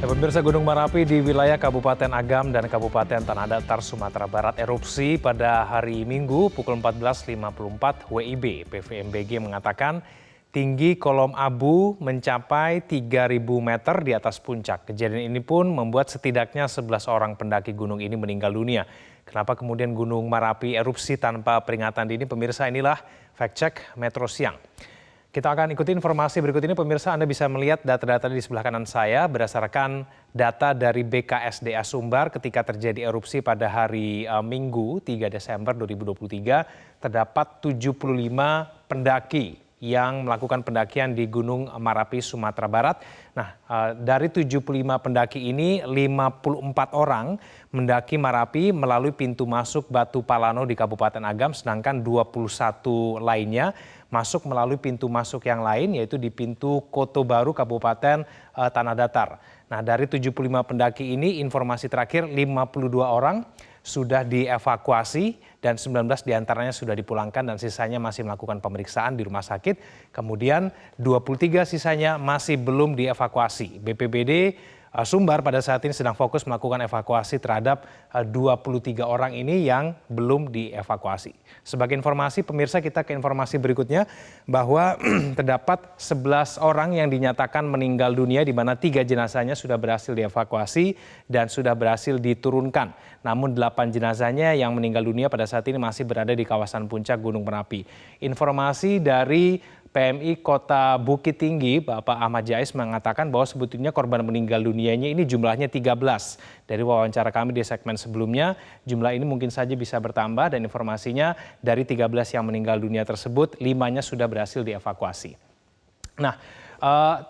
Ya, pemirsa, Gunung Merapi di wilayah Kabupaten Agam dan Kabupaten Tanah Datar, Sumatera Barat erupsi pada hari Minggu pukul 14.54 WIB. PVMBG mengatakan tinggi kolom abu mencapai 3.000 meter di atas puncak. Kejadian ini pun membuat setidaknya 11 orang pendaki gunung ini meninggal dunia. Kenapa kemudian Gunung Merapi erupsi tanpa peringatan dini? Pemirsa, inilah fact check Metro Siang. Kita akan ikuti informasi berikut ini. Pemirsa, Anda bisa melihat data-data di sebelah kanan saya berdasarkan data dari BKSDA Sumbar ketika terjadi erupsi pada hari Minggu 3 Desember 2023 terdapat 75 pendaki yang melakukan pendakian di Gunung Merapi, Sumatera Barat. Nah, dari 75 pendaki ini 54 orang mendaki Merapi melalui pintu masuk Batu Palano di Kabupaten Agam, sedangkan 21 lainnya masuk melalui pintu masuk yang lain, yaitu di pintu Koto Baru Kabupaten Tanah Datar. Nah, dari 75 pendaki ini, informasi terakhir 52 orang sudah dievakuasi dan 19 diantaranya sudah dipulangkan dan sisanya masih melakukan pemeriksaan di rumah sakit. Kemudian 23 sisanya masih belum dievakuasi. BPBD Sumbar pada saat ini sedang fokus melakukan evakuasi terhadap 23 orang ini yang belum dievakuasi. Sebagai informasi, pemirsa, kita ke informasi berikutnya bahwa terdapat 11 orang yang dinyatakan meninggal dunia di mana 3 jenazahnya sudah berhasil dievakuasi dan sudah berhasil diturunkan. Namun 8 jenazahnya yang meninggal dunia pada saat ini masih berada di kawasan puncak Gunung Merapi. Informasi dari PMI Kota Bukit Tinggi, Bapak Ahmad Jais, mengatakan bahwa sebetulnya korban meninggal dunianya ini jumlahnya 13. Dari wawancara kami di segmen sebelumnya, jumlah ini mungkin saja bisa bertambah dan informasinya dari 13 yang meninggal dunia tersebut, 5-nya sudah berhasil dievakuasi. Nah,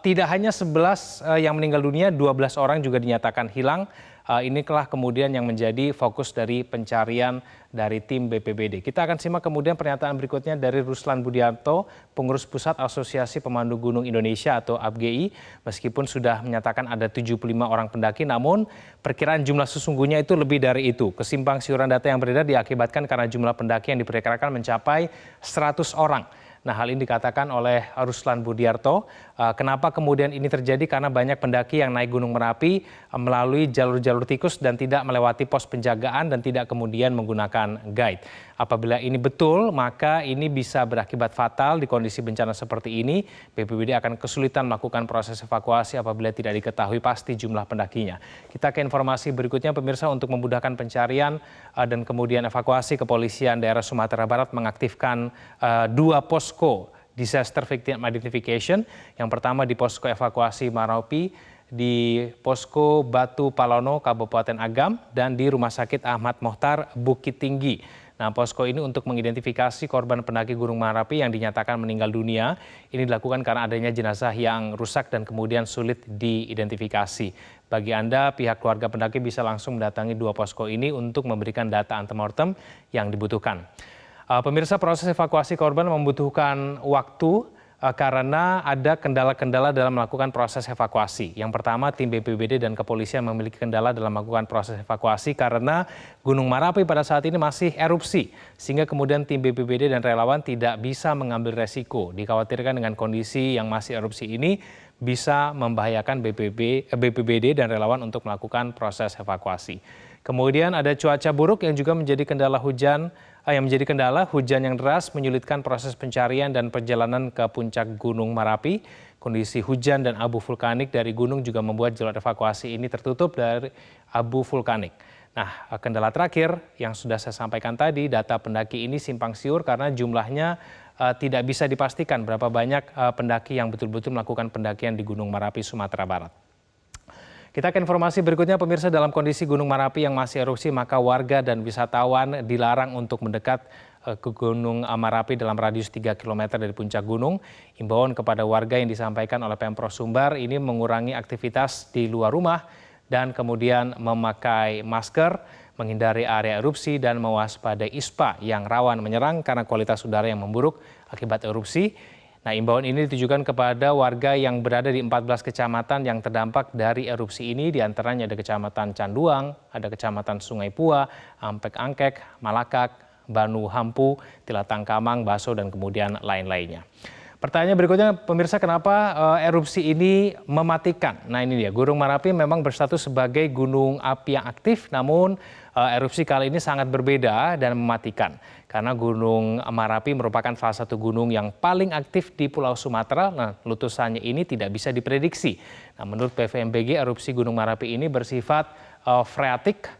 tidak hanya 11 yang meninggal dunia, 12 orang juga dinyatakan hilang. Inilah kemudian yang menjadi fokus dari pencarian dari tim BPBD. Kita akan simak kemudian pernyataan berikutnya dari Ruslan Budianto, pengurus Pusat Asosiasi Pemandu Gunung Indonesia atau APGI. Meskipun sudah menyatakan ada 75 orang pendaki, namun perkiraan jumlah sesungguhnya itu lebih dari itu. Kesimpang siuran data yang beredar diakibatkan karena jumlah pendaki yang diperkirakan mencapai 100 orang. Nah, hal ini dikatakan oleh Ruslan Budiarto. Kenapa kemudian ini terjadi? Karena banyak pendaki yang naik Gunung Merapi melalui jalur-jalur tikus dan tidak melewati pos penjagaan dan tidak kemudian menggunakan guide. Apabila ini betul, maka ini bisa berakibat fatal di kondisi bencana seperti ini. BPBD akan kesulitan melakukan proses evakuasi apabila tidak diketahui pasti jumlah pendakinya. Kita ke informasi berikutnya, pemirsa. Untuk memudahkan pencarian dan kemudian evakuasi, Kepolisian Daerah Sumatera Barat mengaktifkan 2 posko Disaster Victim Identification. Yang pertama di posko evakuasi Merapi di posko Batu Palano Kabupaten Agam dan di Rumah Sakit Ahmad Mohtar Bukit Tinggi. Nah, posko ini untuk mengidentifikasi korban pendaki Gunung Merapi yang dinyatakan meninggal dunia. Ini dilakukan karena adanya jenazah yang rusak dan kemudian sulit diidentifikasi. Bagi Anda, pihak keluarga pendaki bisa langsung mendatangi 2 posko ini untuk memberikan data antemortem yang dibutuhkan. Pemirsa, proses evakuasi korban membutuhkan waktu karena ada kendala-kendala dalam melakukan proses evakuasi. Yang pertama, tim BPBD dan kepolisian memiliki kendala dalam melakukan proses evakuasi karena Gunung Merapi pada saat ini masih erupsi. Sehingga kemudian tim BPBD dan relawan tidak bisa mengambil resiko. Dikhawatirkan dengan kondisi yang masih erupsi ini bisa membahayakan BPBD dan relawan untuk melakukan proses evakuasi. Kemudian ada cuaca buruk yang juga menjadi kendala hujan yang deras menyulitkan proses pencarian dan perjalanan ke puncak Gunung Merapi. Kondisi hujan dan abu vulkanik dari gunung juga membuat jalur evakuasi ini tertutup dari abu vulkanik. Nah, kendala terakhir yang sudah saya sampaikan tadi, data pendaki ini simpang siur karena jumlahnya tidak bisa dipastikan berapa banyak pendaki yang betul-betul melakukan pendakian di Gunung Merapi, Sumatera Barat. Kita ke informasi berikutnya, pemirsa. Dalam kondisi Gunung Merapi yang masih erupsi, maka warga dan wisatawan dilarang untuk mendekat ke Gunung Merapi dalam radius 3 km dari puncak gunung. Imbauan kepada warga yang disampaikan oleh Pemprov Sumbar ini mengurangi aktivitas di luar rumah dan kemudian memakai masker, menghindari area erupsi dan mewaspadai ispa yang rawan menyerang karena kualitas udara yang memburuk akibat erupsi. Nah, imbauan ini ditujukan kepada warga yang berada di 14 kecamatan yang terdampak dari erupsi ini, diantaranya ada Kecamatan Canduang, ada Kecamatan Sungai Pua, Ampek Angkek, Malakak, Banu Hampu, Tilatang Kamang, Baso, dan kemudian lain-lainnya. Pertanyaan berikutnya, pemirsa, kenapa erupsi ini mematikan? Nah ini dia, Gunung Merapi memang berstatus sebagai gunung api yang aktif, namun erupsi kali ini sangat berbeda dan mematikan. Karena Gunung Merapi merupakan salah satu gunung yang paling aktif di Pulau Sumatera, nah letusannya ini tidak bisa diprediksi. Nah menurut PVMBG, erupsi Gunung Merapi ini bersifat freatik,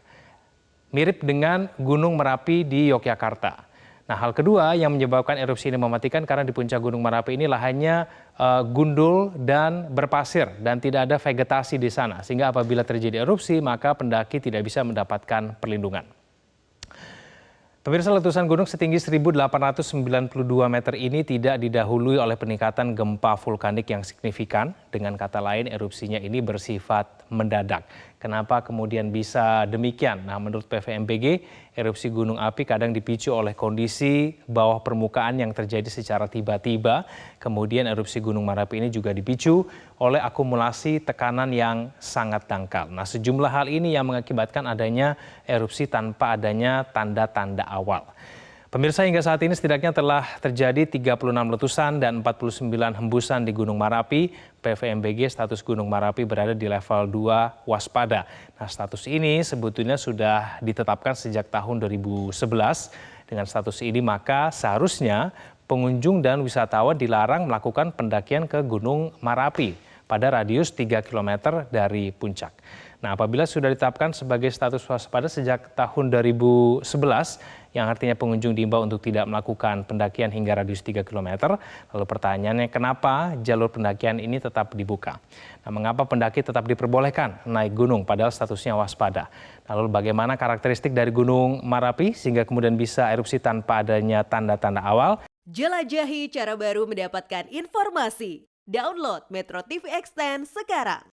mirip dengan Gunung Merapi di Yogyakarta. Nah, hal kedua yang menyebabkan erupsi ini mematikan karena di puncak Gunung Merapi ini lahannya gundul dan berpasir dan tidak ada vegetasi di sana. Sehingga apabila terjadi erupsi, maka pendaki tidak bisa mendapatkan perlindungan. Pemirsa, letusan gunung setinggi 1.892 meter ini tidak didahului oleh peningkatan gempa vulkanik yang signifikan. Dengan kata lain, erupsinya ini bersifat mendadak. Kenapa kemudian bisa demikian? Nah, menurut PVMBG, erupsi gunung api kadang dipicu oleh kondisi bawah permukaan yang terjadi secara tiba-tiba. Kemudian erupsi Gunung Merapi ini juga dipicu oleh akumulasi tekanan yang sangat dangkal. Nah, sejumlah hal ini yang mengakibatkan adanya erupsi tanpa adanya tanda-tanda awal. Pemirsa, hingga saat ini setidaknya telah terjadi 36 letusan dan 49 hembusan di Gunung Merapi. PVMBG status Gunung Merapi berada di level 2 waspada. Nah, status ini sebetulnya sudah ditetapkan sejak tahun 2011. Dengan status ini maka seharusnya pengunjung dan wisatawan dilarang melakukan pendakian ke Gunung Merapi pada radius 3 km dari puncak. Nah, apabila sudah ditetapkan sebagai status waspada sejak tahun 2011, yang artinya pengunjung diimbau untuk tidak melakukan pendakian hingga radius 3 km, lalu pertanyaannya kenapa jalur pendakian ini tetap dibuka? Nah, mengapa pendaki tetap diperbolehkan naik gunung padahal statusnya waspada? Lalu bagaimana karakteristik dari Gunung Merapi sehingga kemudian bisa erupsi tanpa adanya tanda-tanda awal? Jelajahi cara baru mendapatkan informasi. Download Metro TV Extend sekarang.